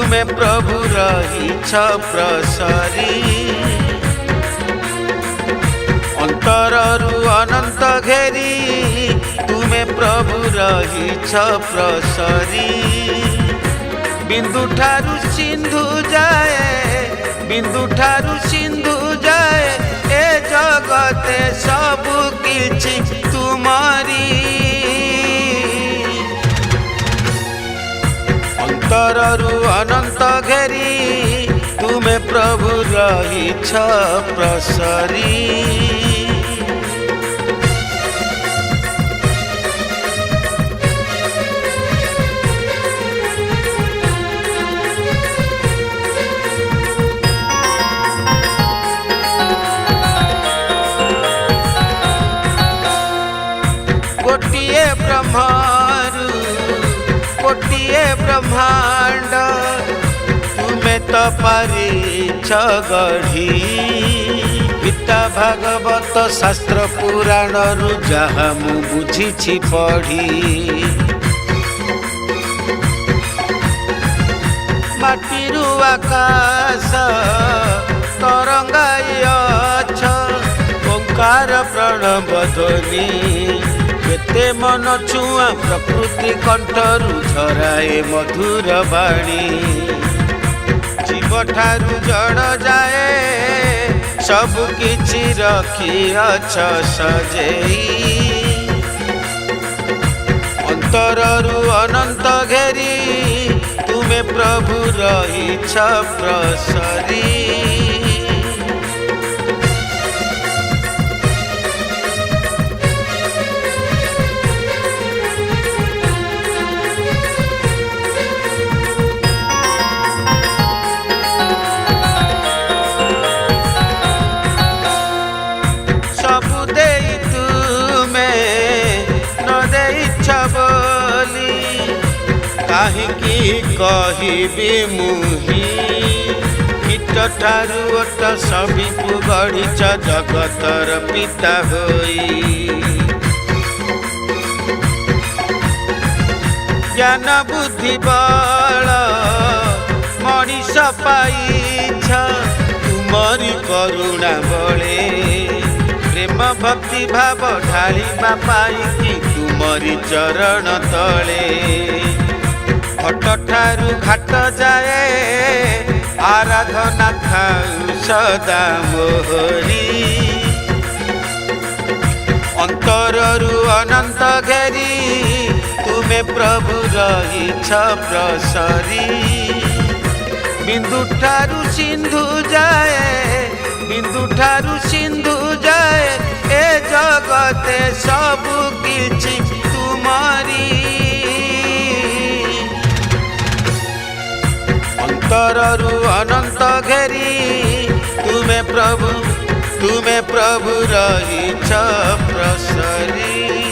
तुमे प्रभु रहिछ प्रसरी अंतररु अनंत घेरी तुमे प्रभु रहिछ प्रसरी बिंदु ठारु सिंधु जाए बिंदु ठारु सिंधु जाए ए जगते सबु किछि तुमारी अंतररु अनंत घेरी तुमे प्रभु रहिछ प्रसरी गोटिए ब्रह्मारु गोटिए ब्रह्मांड तुमे तो पारिछ गढ़ी गीता भागवत शास्त्र पुराण रु जहा मु बुझिछि पढ़ी माटीरु आकाश तरंगाई अछ ओंकार प्रणव ध्वनि केते मन छुआ प्रकृति कंठरु झराए मधुर बाणी जीव ठारु जड़ जाए सब किछि रखी अछ सजेई अंतररु अनंत घेरी तुमे प्रभु रहिछ प्रसरी काहिकी कहिबी मुही कीट ठारु ओट सबीकु गढ़िछ जगतर पिता होई ज्ञान बुद्धि बल मनीष पाइछ तुमरी करुणा बले प्रेम भक्ति भाव ढालिबा पाइकी तुमरी चरण तले घट ठारु घाट जाए आराधना थाउ सदा मोहरी अंतररु अनंत घेरी तुमे प्रभु रहिछ प्रसरी बिंदु ठारु सिंधु जाए बिंदु ठारु सिंधु जाए ए जगते सबु किछि तुमारी अंतररु अनंत घेरी तुमे प्रभु रहिछ प्रसरी।